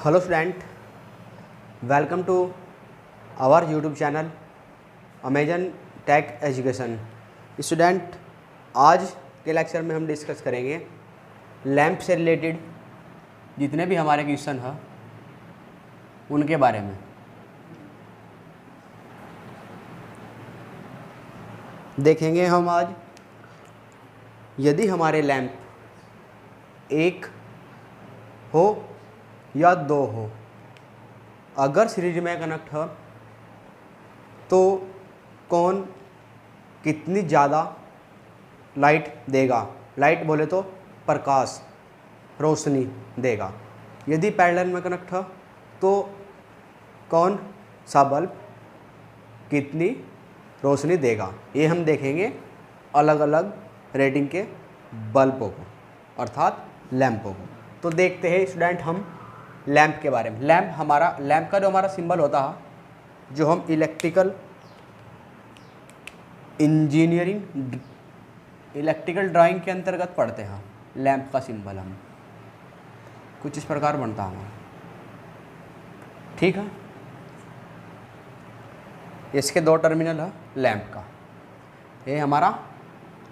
Hello student, welcome to our YouTube channel Amazon tech education. Student, आज के lecture में हम डिस्कस करेंगे लैंप से रिलेटेड जितने भी हमारे क्वेश्चन हैं उनके बारे में। देखेंगे हम आज, यदि हमारे लैंप एक हो या दो हो, अगर सीरीज में कनेक्ट हो तो कौन कितनी ज़्यादा लाइट देगा। लाइट बोले तो प्रकाश, रोशनी देगा। यदि पैरेलल में कनेक्ट हो तो कौन सा बल्ब कितनी रोशनी देगा। ये हम देखेंगे अलग अलग रेटिंग के बल्बों को, अर्थात लैंपों को। तो देखते हैं स्टूडेंट हम लैंप के बारे में। लैंप का जो हमारा सिंबल होता है, जो हम इलेक्ट्रिकल इंजीनियरिंग इलेक्ट्रिकल ड्राइंग के अंतर्गत पढ़ते हैं, लैंप का सिंबल हम कुछ इस प्रकार बनता है। ठीक है, इसके दो टर्मिनल है लैंप का। ये हमारा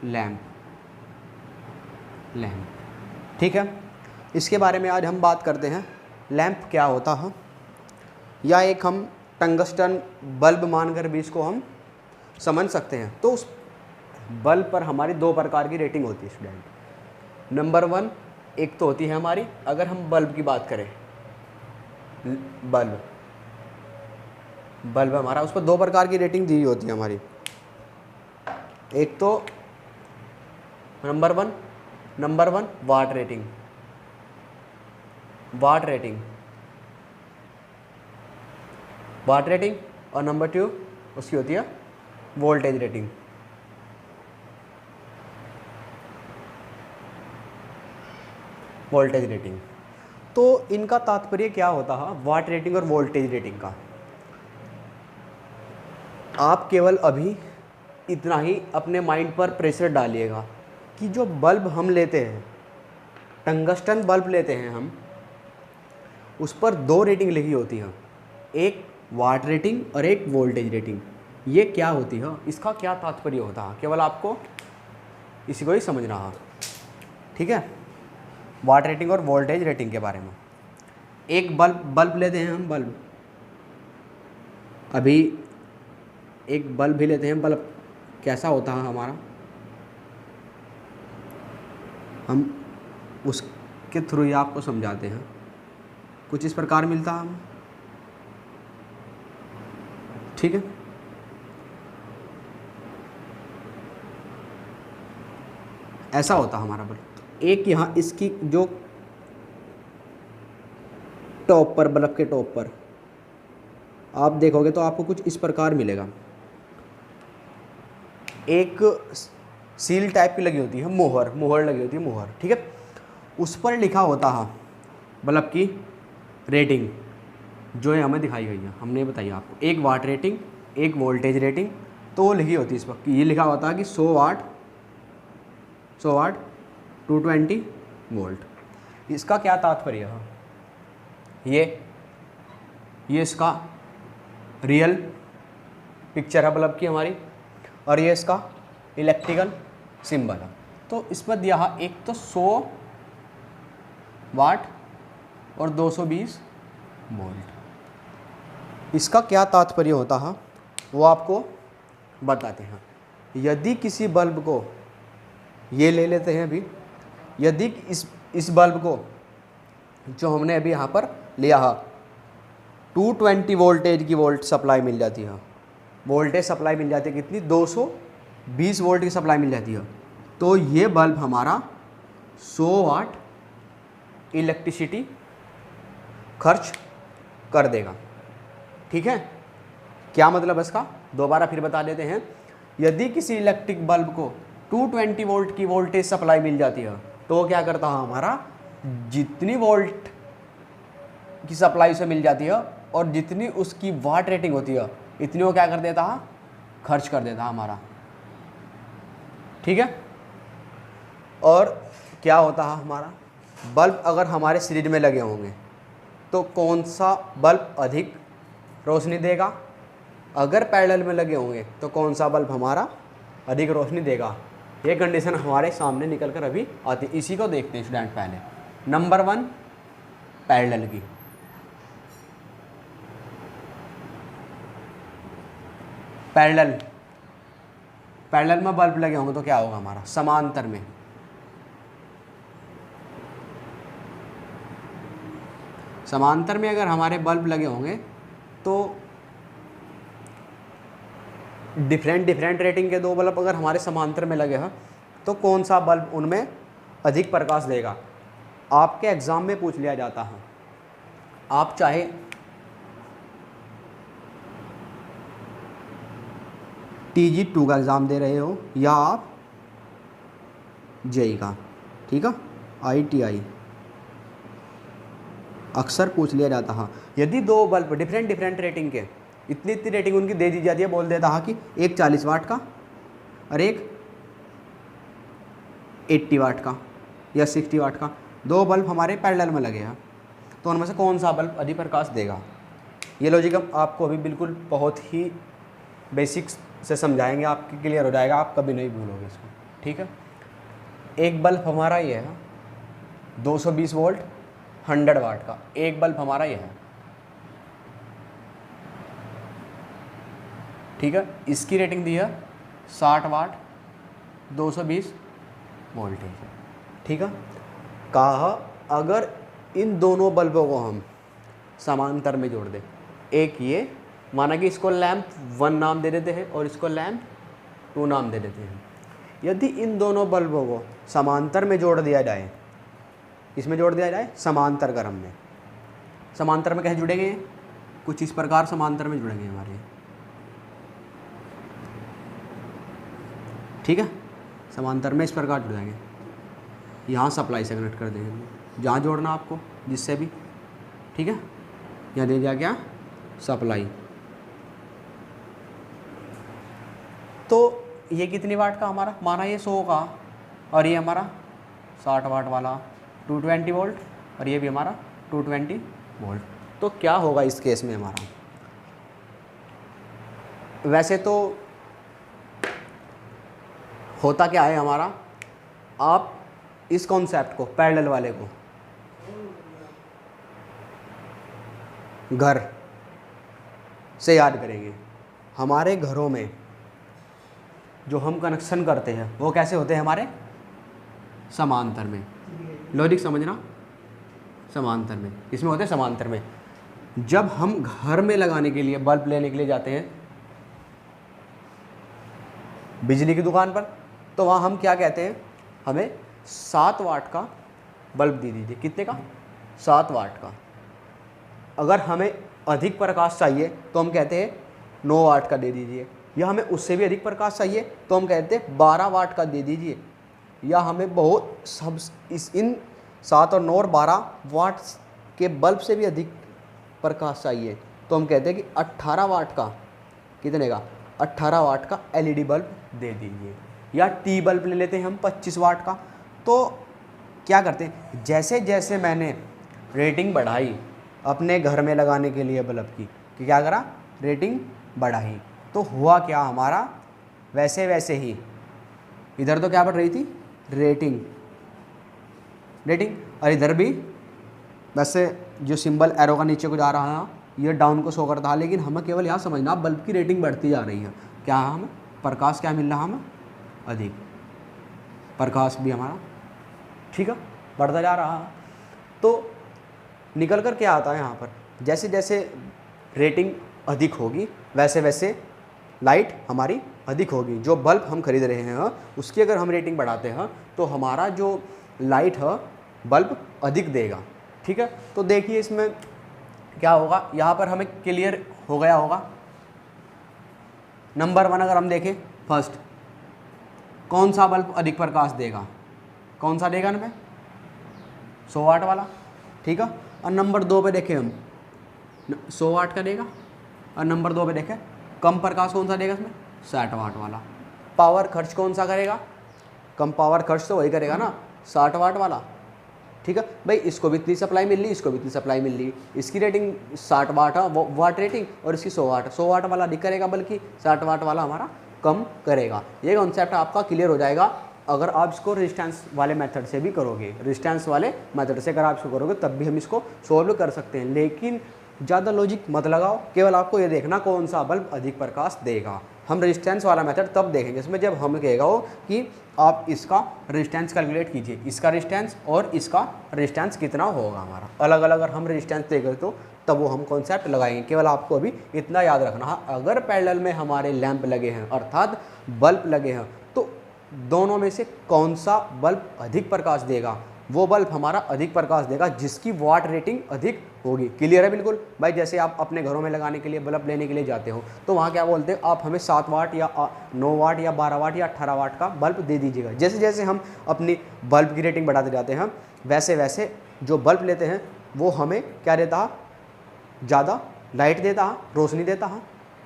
लैंप। ठीक है, इसके बारे में आज हम बात करते हैं। लैंप क्या होता है, या एक हम टंगस्टन बल्ब मानकर भी इसको हम समझ सकते हैं। तो उस बल्ब पर हमारी दो प्रकार की रेटिंग होती है स्टूडेंट। नंबर 1 एक तो होती है हमारी, अगर हम बल्ब की बात करें, बल्ब हमारा, उस पर दो प्रकार की रेटिंग दी होती है हमारी। एक तो नंबर वन वाट रेटिंग, और नंबर 2 उसकी होती है वोल्टेज रेटिंग। तो इनका तात्पर्य क्या होता है, वाट रेटिंग और वोल्टेज रेटिंग का। आप केवल अभी इतना ही अपने माइंड पर प्रेशर डालिएगा कि जो बल्ब हम लेते हैं, टंगस्टन बल्ब लेते हैं हम, उस पर दो रेटिंग लिखी होती है, एक वाट रेटिंग और एक वोल्टेज रेटिंग। ये क्या होती है, इसका क्या तात्पर्य होता है, केवल आपको इसी को ही समझना है। ठीक है, वाट रेटिंग और वोल्टेज रेटिंग के बारे में। एक बल्ब लेते हैं हम, अभी एक बल्ब भी लेते हैं। बल्ब कैसा होता है हमारा, हम उसके थ्रू ही आपको समझाते हैं। कुछ इस प्रकार मिलता है हमें। ठीक है, ऐसा होता है हमारा बल्ब। एक यहाँ इसकी जो टॉप पर, बल्ब के टॉप पर आप देखोगे तो आपको कुछ इस प्रकार मिलेगा। एक सील टाइप की लगी होती है, मोहर लगी होती है, मोहर। ठीक है, उस पर लिखा होता है बल्ब की रेटिंग, जो है हमें दिखाई गई है, हमने बताई आपको। एक वाट रेटिंग, एक वोल्टेज रेटिंग। तो वो लिखी होती है इस वक्त, ये लिखा होता है कि 100 वाट 220 वोल्ट। इसका क्या तात्पर्य है, ये इसका रियल पिक्चर है बल्ब की हमारी, और ये इसका इलेक्ट्रिकल सिंबल है। तो इस पर दिया है एक तो 100 वाट और 220 वोल्ट। इसका क्या तात्पर्य होता है वो आपको बताते हैं। यदि किसी बल्ब को, ये ले लेते हैं अभी, यदि इस बल्ब को जो हमने अभी यहाँ पर लिया है 220 वोल्टेज की वोल्ट सप्लाई मिल जाती है, वोल्टेज सप्लाई मिल जाती है कितनी, 220 वोल्ट की सप्लाई मिल जाती है। तो ये बल्ब हमारा 100 वाट इलेक्ट्रिसिटी खर्च कर देगा। ठीक है, क्या मतलब है इसका, दोबारा फिर बता देते हैं। यदि किसी इलेक्ट्रिक बल्ब को 220 वोल्ट की वोल्टेज सप्लाई मिल जाती है, तो वो क्या करता है, हमारा जितनी वोल्ट की सप्लाई से मिल जाती है और जितनी उसकी वाट रेटिंग होती है, इतनी वो क्या कर देता है, खर्च कर देता है हमारा। ठीक है, और क्या होता है हमारा, बल्ब अगर हमारे सीरीज में लगे होंगे, तो कौन सा बल्ब अधिक रोशनी देगा। अगर पैरेलल में लगे होंगे तो कौन सा बल्ब हमारा अधिक रोशनी देगा। ये कंडीशन हमारे सामने निकल कर अभी आती है। इसी को देखते हैं स्टूडेंट पहले। नंबर 1 पैरेलल की। पैरेलल में बल्ब लगे होंगे तो क्या होगा हमारा, समांतर में। समांतर में अगर हमारे बल्ब लगे होंगे तो डिफरेंट रेटिंग के दो बल्ब अगर हमारे समांतर में लगे हैं तो कौन सा बल्ब उनमें अधिक प्रकाश देगा। आपके एग्ज़ाम में पूछ लिया जाता है। आप चाहे TG2 का एग्ज़ाम दे रहे हो या आप JEE का, ठीक है, ITI, अक्सर पूछ लिया जाता है। यदि दो बल्ब डिफरेंट रेटिंग के, इतनी रेटिंग उनकी दे दी जाती है, बोल देता है कि एक 40 वाट का और एक 80 वाट का या 60 वाट का, दो बल्ब हमारे पैरेलल में लगे हैं, तो उनमें से कौन सा बल्ब अधिक प्रकाश देगा। ये लॉजिक आपको अभी बिल्कुल बहुत ही बेसिक्स से समझाएंगे, आपके क्लियर हो जाएगा, आप कभी नहीं भूलोगे इसको, ठीक है। एक बल्ब हमारा ये है 220 वोल्ट 100 वाट का, एक बल्ब हमारा ये है, ठीक है। इसकी रेटिंग दी है 60 वाट 220 वोल्टेज है, ठीक है। कहा अगर इन दोनों बल्बों को हम समांतर में जोड़ दें, एक ये माना कि इसको लैंप 1 नाम दे देते हैं और इसको लैंप 2 नाम दे देते हैं। यदि इन दोनों बल्बों को समांतर में जोड़ दिया जाए, इसमें जोड़ दिया जाए समांतर क्रम में, समांतर में कैसे जुड़ेंगे, कुछ इस प्रकार समांतर में जुड़ेंगे हमारे, ठीक है। समांतर में इस प्रकार जुड़ जाएंगे, यहाँ सप्लाई से कनेक्ट कर देंगे, जहाँ जोड़ना आपको जिससे भी, ठीक है। यहाँ दे दिया क्या, सप्लाई। तो ये कितनी वाट का हमारा, माना ये 100 का और ये हमारा 60 वाट वाला 220 वोल्ट और ये भी हमारा 220 वोल्ट। तो क्या होगा इस केस में हमारा, वैसे तो होता क्या है हमारा, आप इस कॉन्सेप्ट को, पैरेलल वाले को घर से याद करेंगे। हमारे घरों में जो हम कनेक्शन करते हैं वो कैसे होते हैं हमारे, समांतर में। लॉजिक समझना, समांतर में, इसमें होते हैं समांतर में। जब हम घर में लगाने के लिए बल्ब लेने के लिए जाते हैं बिजली की दुकान पर, तो वहाँ हम क्या कहते हैं, हमें 7 वाट का बल्ब दे दीजिए। कितने का, 7 वाट का। अगर हमें अधिक प्रकाश चाहिए तो हम कहते हैं 9 वाट का दे दीजिए, या हमें उससे भी अधिक प्रकाश चाहिए तो हम कहते हैं 12 वाट का दे दीजिए, या हमें बहुत सब इन 7 और 9 और 12 वाट के बल्ब से भी अधिक प्रकाश चाहिए तो हम कहते हैं कि 18 वाट का, कितने का, 18 वाट का LED बल्ब दे दीजिए। या टी बल्ब ले लेते हैं हम 25 वाट का। तो क्या करते हैं, जैसे जैसे मैंने रेटिंग बढ़ाई अपने घर में लगाने के लिए बल्ब की, कि क्या करा, रेटिंग बढ़ाई, तो हुआ क्या हमारा, वैसे वैसे ही इधर तो क्या बढ़ रही थी, रेटिंग, और इधर भी वैसे जो सिंबल एरो का नीचे को जा रहा है ये डाउन को शो करता है, लेकिन हमें केवल यहाँ समझना बल्ब की रेटिंग बढ़ती जा रही है। क्या हमें प्रकाश क्या मिल रहा, हमें अधिक प्रकाश भी हमारा, ठीक है, बढ़ता जा रहा है। तो निकल कर क्या आता है यहाँ पर, जैसे जैसे रेटिंग अधिक होगी वैसे वैसे लाइट हमारी अधिक होगी। जो बल्ब हम खरीद रहे हैं उसकी अगर हम रेटिंग बढ़ाते हैं तो हमारा जो लाइट है बल्ब अधिक देगा, ठीक है। तो देखिए इसमें क्या होगा, यहाँ पर हमें क्लियर हो गया होगा। नंबर 1 अगर हम देखें, फर्स्ट कौन सा बल्ब अधिक प्रकाश देगा, कौन सा देगा हमें, 100 वाट वाला, ठीक है। और नंबर 2 पे देखें हम, 100 वाट का देगा, और नंबर 2 पे देखें कम प्रकाश कौन सा देगा इसमें, 60 वाट वाला। पावर खर्च कौन सा करेगा, कम पावर खर्च तो वही करेगा ना, 60 वाट वाला, ठीक है भाई, इसको भी इतनी सप्लाई मिल रही, इसको भी इतनी सप्लाई मिल रही, इसकी रेटिंग 60 वाट वाट रेटिंग और इसकी 100 वाट वाला अधिक करेगा, बल्कि 60 वाट वाला हमारा कम करेगा। ये कॉन्सेप्ट आपका क्लियर हो जाएगा अगर आप इसको रेजिस्टेंस वाले मेथड से भी करोगे। रेजिस्टेंस वाले मेथड से अगर आप इसको करोगे तब भी हम इसको सोल्व कर सकते हैं, लेकिन ज़्यादा लॉजिक मत लगाओ, केवल आपको ये देखना कौन सा बल्ब अधिक प्रकाश देगा। हम रेजिस्टेंस वाला मेथड तब देखेंगे इसमें जब हम कहेगा हो कि आप इसका रेजिस्टेंस कैलकुलेट कीजिए, इसका रेजिस्टेंस और इसका रेजिस्टेंस कितना होगा हमारा, अलग अलग अगर हम रेजिस्टेंस देखें तो तब वो हम कॉन्सेप्ट लगाएंगे। केवल आपको अभी इतना याद रखना है, अगर पैरेलल में हमारे लैंप लगे हैं अर्थात बल्ब लगे हैं तो दोनों में से कौन सा बल्ब अधिक प्रकाश देगा, वो बल्ब हमारा अधिक प्रकाश देगा जिसकी वाट रेटिंग अधिक होगी। क्लियर है बिल्कुल भाई। जैसे आप अपने घरों में लगाने के लिए बल्ब लेने के लिए जाते हो तो वहाँ क्या बोलते हैं, आप हमें 7 वाट या 9 वाट या 12 वाट या 18 वाट का बल्ब दे दीजिएगा। जैसे जैसे हम अपनी बल्ब की रेटिंग बढ़ाते जाते हैं वैसे वैसे जो बल्ब लेते हैं वो हमें क्या देता है, ज़्यादा लाइट देता है, रोशनी देता है।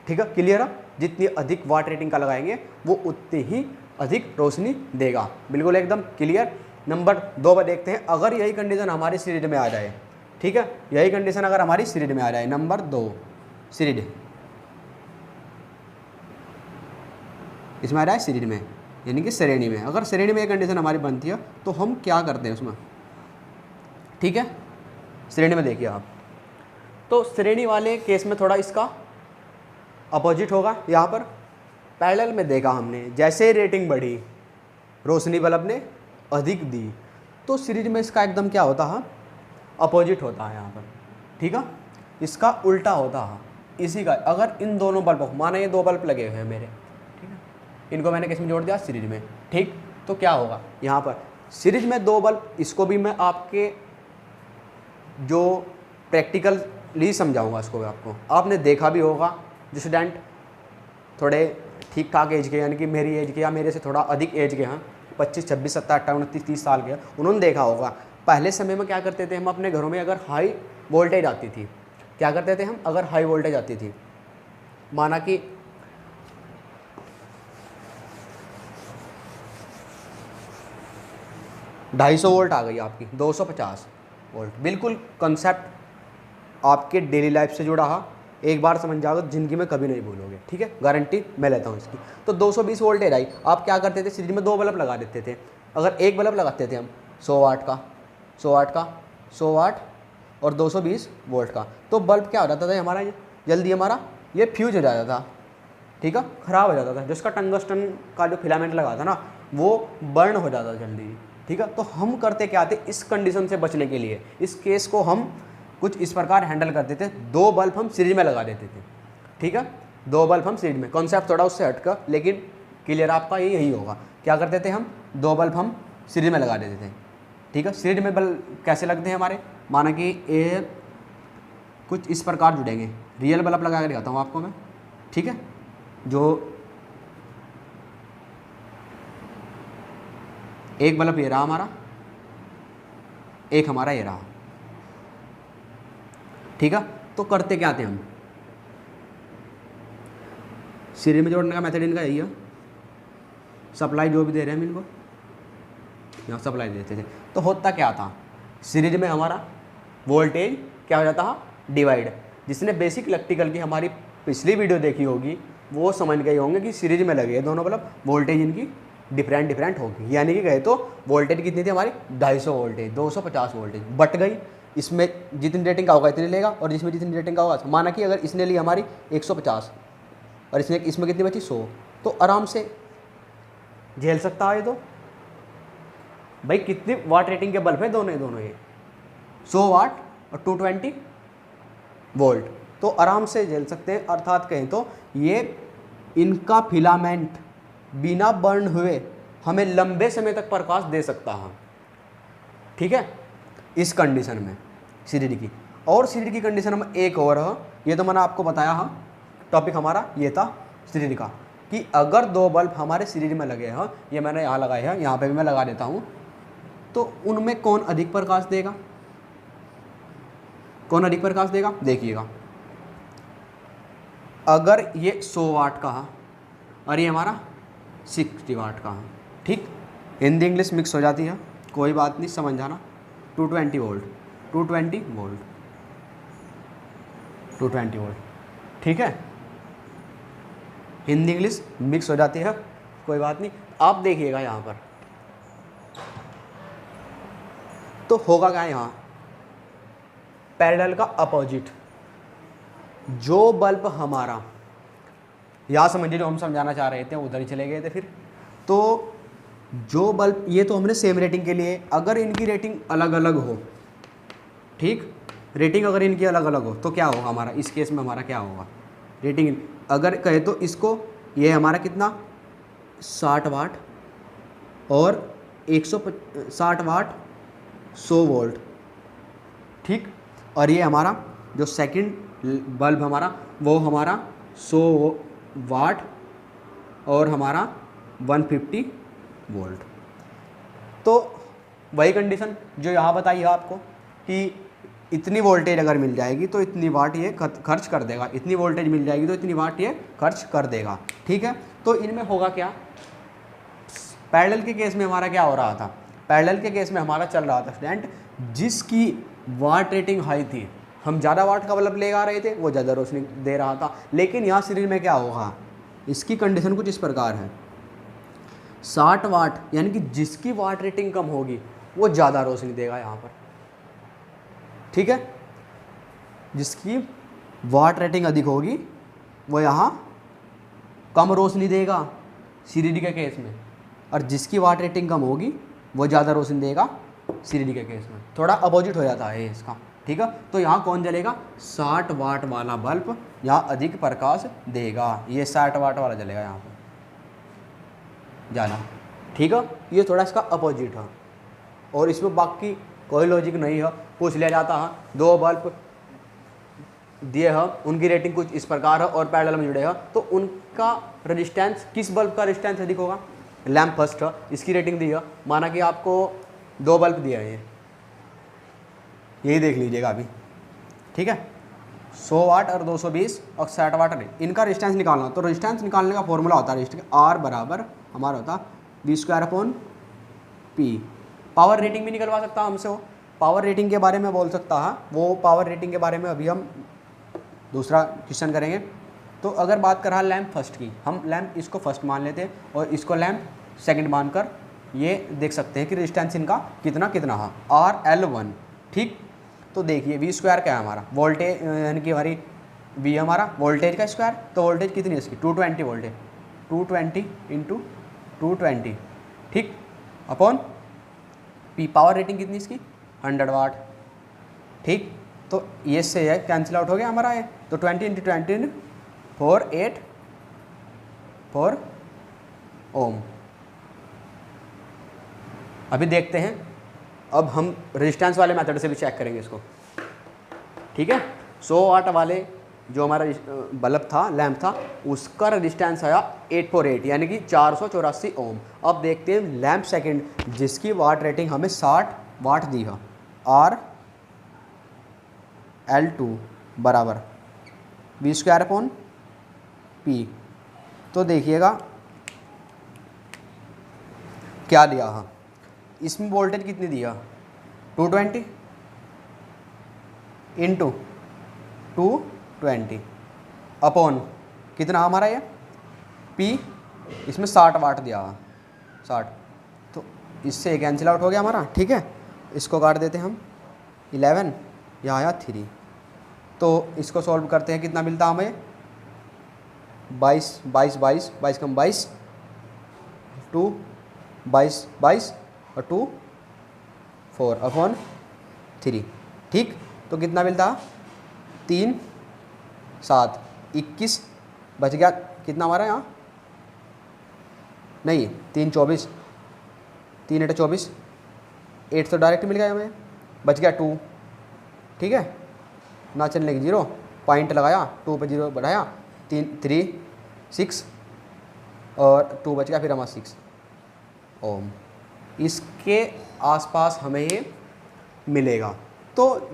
ठीक है, क्लियर है। जितनी अधिक वाट रेटिंग का लगाएंगे वो उतनी ही अधिक रोशनी देगा। बिल्कुल एकदम क्लियर। नंबर 2 पर देखते हैं, अगर यही कंडीशन हमारी सीरीज में आ जाए, ठीक है, यही कंडीशन अगर हमारी सीरीज में आ जाए, नंबर 2 सीरीज इसमें आ रहा है सीरीज में यानी कि श्रेणी में, अगर श्रेणी में ये कंडीशन हमारी बनती है तो हम क्या करते हैं उसमें, ठीक है। श्रेणी में देखिए आप, तो श्रेणी वाले केस में थोड़ा इसका अपोजिट होगा। यहाँ पर पैरेलल में देखा हमने, जैसे रेटिंग बढ़ी रोशनी बल्ब ने अधिक दी, तो सीरीज में इसका एकदम क्या होता है, अपोजिट होता है यहाँ पर। ठीक है, इसका उल्टा होता है इसी का। अगर इन दोनों बल्बों को, माना ये 2 बल्ब लगे हुए हैं मेरे, ठीक है, इनको मैंने किस में जोड़ दिया, सीरीज में, ठीक, तो क्या होगा यहाँ पर सीरीज में 2 बल्ब, इसको भी मैं आपके जो प्रैक्टिकली समझाऊंगा इसको भी आपको, आपने देखा भी होगा। जो स्टूडेंट थोड़े ठीक ठाक एज के, यानी कि मेरी एज के या मेरे से थोड़ा अधिक एज के हैं, 25, 26, 27, 28, 29, 30 साल के, उन्होंने देखा होगा पहले समय में क्या करते थे हम अपने घरों में, अगर हाई वोल्टेज आती थी, क्या करते थे हम, अगर हाई वोल्टेज आती थी, माना कि 250 वोल्ट आ गई आपकी, 250 वोल्ट, बिल्कुल कंसेप्ट आपके डेली लाइफ से जुड़ा है, एक बार समझ जाओगे जिंदगी में कभी नहीं भूलोगे। ठीक है, गारंटी मैं लेता हूँ इसकी। तो 220 वोल्टेज आई, आप क्या करते थे, सीरीज में 2 बल्ब लगा देते थे। अगर एक बल्ब लगाते थे हम 100 वाट का, 100 वाट का, 100 वाट और 220 वोल्ट का, तो बल्ब क्या हो जाता था हमारा, जल्दी हमारा ये फ्यूज हो जाता था। ठीक है, ख़राब हो जाता था, जिसका टंगस्टन का जो फिलामेंट लगा था ना वो बर्न हो जाता था जल्दी। ठीक है, तो हम करते क्या थे, इस कंडीशन से बचने के लिए इस केस को हम कुछ इस प्रकार हैंडल करते थे, 2 बल्ब हम सीरीज में लगा देते थे। ठीक है, 2 बल्ब हम सीरीज में, कॉन्सेप्ट थोड़ा उससे हटकर लेकिन क्लियर आपका यही होगा। क्या करते थे हम, 2 बल्ब हम सीरीज में लगा देते थे। ठीक है, सीरीज में बल्ब कैसे लगते हैं हमारे, माना कि ये कुछ इस प्रकार जुड़ेंगे, रियल बल्ब लगा कर दिखाता हूँ आपको मैं। ठीक है, जो एक बल्ब ये रहा हमारा, एक हमारा ये रहा। ठीक है, तो करते क्या थे हम, सीरीज में जोड़ने का मेथड इनका यही है, सप्लाई जो भी दे रहे हैं हम इनको यहाँ सप्लाई देते थे। तो होता क्या था, सीरीज में हमारा वोल्टेज क्या हो जाता है, डिवाइड। जिसने बेसिक इलेक्ट्रिकल की हमारी पिछली वीडियो देखी होगी वो समझ गए होंगे कि सीरीज में लगे दोनों बल्ब, वोल्टेज इनकी डिफरेंट होगी। यानी कि कहे तो वोल्टेज कितनी थी हमारी, 250 वोल्टेज, 250 वोल्टेज बट गई। इसमें जितनी रेटिंग का होगा इतनी लेगा और जिसमें जितनी रेटिंग का होगा, माना कि अगर इसने ली हमारी 150 और इसमें कितनी बची 100, तो आराम से झेल सकता है। तो भाई कितनी वाट रेटिंग के बल्ब है दोनों ये 100 वाट और 220 वोल्ट, तो आराम से झेल सकते हैं। अर्थात कहें तो ये इनका फिलामेंट बिना बर्न हुए हमें लंबे समय तक प्रकाश दे सकता है। ठीक है, इस कंडीशन में सीरीज की। और सीरीज की कंडीशन में एक और है, ये तो मैंने आपको बताया है, टॉपिक हमारा ये था सीरीज का, कि अगर 2 बल्ब हमारे सीरीज में लगे हैं, ये मैंने यहाँ लगाए हैं, यहाँ पे भी मैं लगा देता हूँ, तो उनमें कौन अधिक प्रकाश देगा, कौन अधिक प्रकाश देगा, देखिएगा। अगर ये 100 वाट का है और ये हमारा 60 वाट का है, ठीक, हिंदी इंग्लिश मिक्स हो जाती है, कोई बात नहीं, समझ जाना। 220 वोल्ट, 220 वोल्ट, 220 वोल्ट। ठीक है, हिंदी इंग्लिश मिक्स हो जाती है, कोई बात नहीं। आप देखिएगा यहाँ पर तो होगा क्या यहाँ, पैरेलल का अपोजिट। जो बल्ब हमारा, यहाँ समझिए जो हम समझाना चाह रहे थे उधर ही चले गए थे फिर। तो जो बल्ब, ये तो हमने सेम रेटिंग के लिए, अगर इनकी रेटिंग अलग अलग हो, ठीक, रेटिंग अगर इनकी अलग अलग हो तो क्या होगा हमारा, इस केस में हमारा क्या होगा, रेटिंग अगर कहे तो इसको, ये हमारा कितना 60 वाट और 160 वाट 100 वोल्ट, ठीक। और ये हमारा जो सेकंड बल्ब हमारा वो हमारा 100 वाट और हमारा 150 वोल्ट। तो वही कंडीशन जो यहाँ बताई है आपको कि इतनी वोल्टेज अगर मिल जाएगी तो इतनी वाट ये खर्च कर देगा, इतनी वोल्टेज मिल जाएगी तो इतनी वाट ये खर्च कर देगा, ठीक है। तो इनमें होगा क्या, पैरेलल के केस में हमारा क्या हो रहा था, पैरेलल के केस में हमारा चल रहा था स्टूडेंट, जिसकी वाट रेटिंग हाई थी, हम ज़्यादा वाट का बल्ब ले आ रहे थे, वो ज़्यादा रोशनी दे रहा था। लेकिन यहाँ सीरीज में क्या होगा, इसकी कंडीशन कुछ इस प्रकार है, 60 वाट यानी कि जिसकी वाट रेटिंग कम होगी वो ज़्यादा रोशनी देगा यहाँ पर, ठीक है। जिसकी वाट रेटिंग अधिक होगी वो यहाँ कम रोशनी देगा सीरीडी के केस में, और जिसकी वाट रेटिंग कम होगी वो ज़्यादा रोशनी देगा सीरीडी के केस में। थोड़ा अपोजिट हो जाता है इसका, ठीक है। तो यहाँ कौन जलेगा, 60 वाट वाला बल्ब यहाँ अधिक प्रकाश देगा, ये 60 वाट वाला जलेगा यहाँ पर ज़्यादा, ठीक है। ये थोड़ा इसका अपोजिट है, और इसमें बाकी कोई लॉजिक नहीं है। पूछ लिया जाता है, दो बल्ब दिए हैं, उनकी रेटिंग कुछ इस प्रकार है और पैरेलल में जुड़े हैं, तो उनका रेजिस्टेंस, किस बल्ब का रेजिस्टेंस अधिक होगा, लैम्प फर्स्ट है, इसकी रेटिंग दी है। माना कि आपको दो बल्ब दिया है, यही देख लीजिएगा अभी, ठीक है, 100 वाट और 220 और 60 वाट, इनका रेजिस्टेंस निकालना। तो रेजिस्टेंस निकालने का फॉर्मूला होता है रेजिस्टेंस आर बराबर हमारा होता V²/P। पावर रेटिंग भी निकलवा सकता है हमसे, वो पावर रेटिंग के बारे में बोल सकता है, वो पावर रेटिंग के बारे में अभी हम दूसरा क्वेश्चन करेंगे। तो अगर बात कर रहा है लैम्प फर्स्ट की, हम लैम्प इसको फर्स्ट मान लेते हैं और इसको लैम्प सेकंड मानकर ये देख सकते हैं कि रेजिस्टेंस इनका कितना कितना है, RL1, ठीक। तो देखिए V² क्या है हमारा, वोल्टेज यानी कि हमारी V हमारा वोल्टेज का स्क्वायर, तो वोल्टेज कितनी है इसकी 220 वोल्टेज, 220 × 220, ठीक, अपॉन P, पावर रेटिंग कितनी इसकी 100 वाट, ठीक। तो ये से है कैंसिल आउट हो गया हमारा ये, तो 20 × 20 4 ओम। अभी देखते हैं, अब हम रेजिस्टेंस वाले मेथड से भी चेक करेंगे इसको, ठीक है। 100 वाट वाले जो हमारा बल्ब था, लैम्प था, उसका रेजिस्टेंस आया 848 यानी कि 484 ओम। अब देखते हैं लैम्प सेकंड जिसकी वाट रेटिंग हमें 60 वाट दी है, RL2 बराबर V²/P। तो देखिएगा क्या दिया है, इसमें वोल्टेज कितनी दिया 220 × 220 अपॉन कितना हमारा ये P, इसमें 60 वाट दिया 60, तो इससे कैंसिल आउट हो गया हमारा, ठीक है। इसको काट देते हैं हम 11, यहाँ आया 3, तो इसको सॉल्व करते हैं, कितना मिलता हमें 22 22 22 22 कम 22 2 22 22 और 2 4 अपॉन 3, ठीक। तो कितना मिलता 3 7 21 बच गया, कितना हमारा यहाँ नहीं 3 24 3 × 24 8 तो डायरेक्ट मिल गया हमें, बच गया 2, ठीक है ना, चलने की 0 पॉइंट लगाया, 2 पे 0 बढ़ाया, 3 6 और 2 बच गया, फिर हमारा 6 ओम। इसके आसपास हमें ये मिलेगा। तो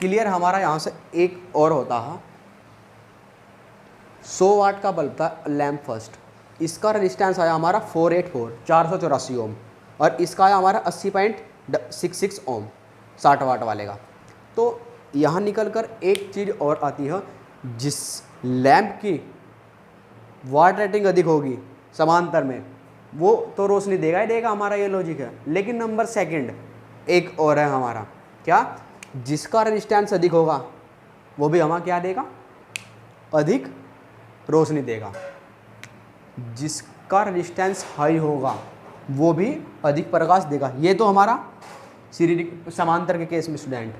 क्लियर हमारा यहाँ से एक और होता है, 100 वाट का बल्ब था लैम्प फर्स्ट, इसका रेजिस्टेंस आया हमारा 484 484 ओम, और इसका आया हमारा 80.66 ओम, 60 वाट वाले का। तो यहाँ निकल कर एक चीज़ और आती है, जिस लैंप की वाट रेटिंग अधिक होगी समांतर में, वो तो रोशनी देगा ही देगा, हमारा ये लॉजिक है। लेकिन नंबर सेकंड एक और है हमारा, क्या, जिसका रेजिस्टेंस अधिक होगा वो भी हमारा क्या देगा, अधिक रोशनी देगा। जिसका रेजिस्टेंस हाई होगा वो भी अधिक प्रकाश देगा। ये तो हमारा समांतर के केस में स्टूडेंट,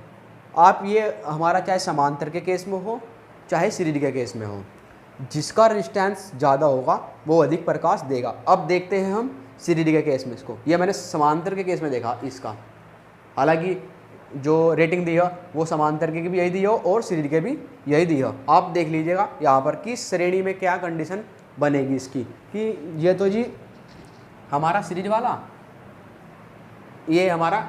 आप ये हमारा चाहे समांतर के केस में हो चाहे सीरीज के केस में हो, जिसका रेजिस्टेंस ज़्यादा होगा वो अधिक प्रकाश देगा। अब देखते हैं हम सीरीज के केस में इसको। ये मैंने समांतर के केस में देखा इसका, हालांकि जो रेटिंग दी है वो समांतर के भी यही दी हो और सीरीज के भी यही दी हो। आप देख लीजिएगा यहाँ पर किस श्रेणी में क्या कंडीशन बनेगी इसकी, कि ये तो जी हमारा सीरीज वाला, ये हमारा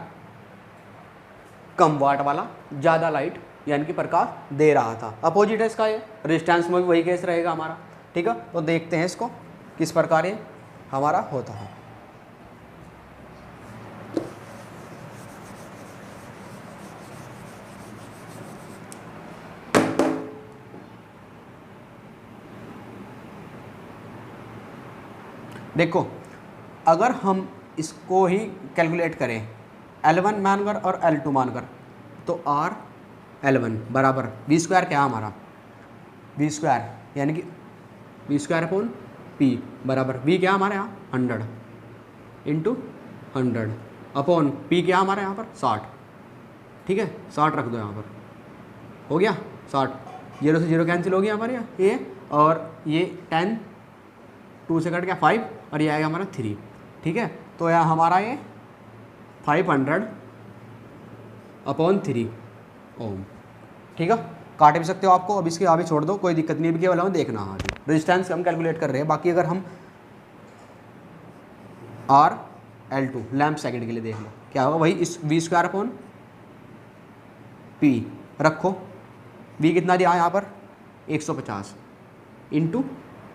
कम वाट वाला ज़्यादा लाइट यानी कि प्रकाश दे रहा था। अपोजिट है इसका, ये रेजिस्टेंस में भी वही केस रहेगा हमारा। ठीक है, तो देखते हैं इसको किस प्रकार ये हमारा होता है। देखो, अगर हम इसको ही कैलकुलेट करें L1 मानकर और L2 मानकर, तो R L1 बराबर V स्क्वायर क्या है हमारा, V स्क्वायर यानी कि V स्क्वायर अपॉन P बराबर V क्या हमारे यहाँ 100 इंटू 100 अपॉन P क्या हमारे यहाँ पर 60। ठीक है, 60 रख दो यहाँ पर, हो गया 60, 0 से 0 कैंसिल हो गया हमारे यहाँ ये, और ये 10 2 से कट गया 5 और ये आएगा हमारा 3। ठीक है, तो यहाँ हमारा ये 500 अपॉन 3 ओम। ठीक है, काट भी सकते हो आपको, अब इसके आगे छोड़ दो, कोई दिक्कत नहीं है, केवल हमें देखना है। रेजिस्टेंस हम कैलकुलेट कर रहे हैं, बाकी अगर हम R L2 लैम्प सेकंड के लिए देख लो क्या होगा, वही इस V स्क्वायर अपॉन P रखो। V कितना दिया यहाँ पर 150 इंटू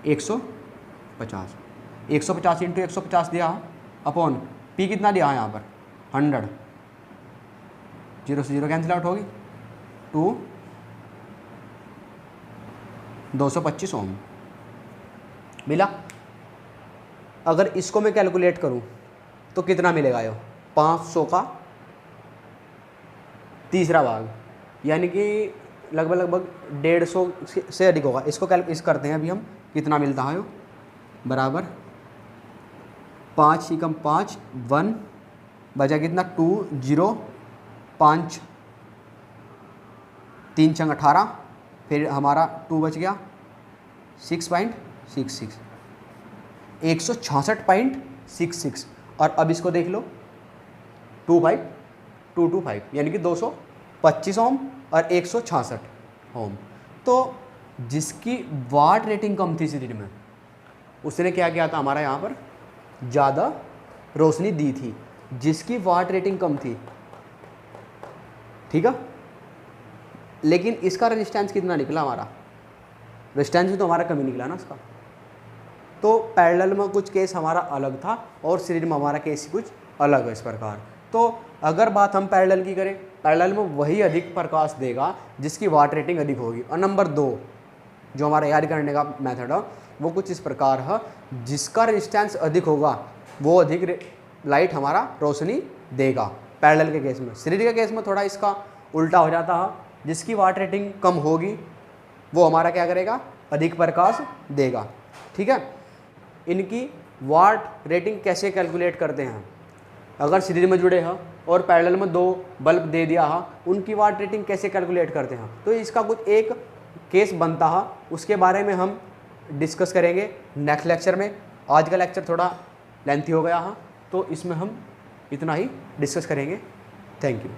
150, 150 इंटू 150 दिया अपॉन P कितना दिया है यहाँ पर 100, 0 से 0 कैंसिल आउट होगी, 225 ओम मिला। अगर इसको मैं कैलकुलेट करूँ तो कितना मिलेगा ये, 500 का तीसरा भाग, यानी कि लगभग 150 से अधिक होगा। इसको इस करते हैं अभी हम, कितना मिलता है यो, बराबर 5 ही कम 5 1 बचा कितना 2 0 5 3 छंग 18, फिर हमारा 2 बच गया 6.66, 166.66। और अब इसको देख लो 25225 यानी कि 225 ओम और 166 ओम। तो जिसकी वाट रेटिंग कम थी सीरीज में, उसने क्या किया था, हमारा यहाँ पर ज़्यादा रोशनी दी थी। जिसकी वाट रेटिंग कम थी, ठीक है, लेकिन इसका रेजिस्टेंस कितना निकला, हमारा रेजिस्टेंस भी तो हमारा कम ही निकला ना इसका। तो पैरेलल में कुछ केस हमारा अलग था और सीरीज में हमारा केस कुछ अलग है इस प्रकार। तो अगर बात हम पैरेलल की करें, पैरेलल में वही अधिक प्रकाश देगा जिसकी वाट रेटिंग अधिक होगी। और नंबर 2 जो हमारा याद करने का मेथड है वो कुछ इस प्रकार है, जिसका रेजिस्टेंस अधिक होगा वो अधिक लाइट हमारा रोशनी देगा पैरेलल के केस में। सीरीज के केस में थोड़ा इसका उल्टा हो जाता है, जिसकी वाट रेटिंग कम होगी वो हमारा क्या करेगा, अधिक प्रकाश देगा। ठीक है, इनकी वाट रेटिंग कैसे कैलकुलेट करते हैं, अगर सीरीज में जुड़े हैं और पैरेलल में 2 बल्ब दे दिया है, उनकी वाट रेटिंग कैसे कैलकुलेट करते हैं, तो इसका कुछ एक केस बनता है, उसके बारे में हम डिस्कस करेंगे नेक्स्ट लेक्चर में। आज का लेक्चर थोड़ा लेंथी हो गया है, तो इसमें हम इतना ही डिस्कस करेंगे। Thank you.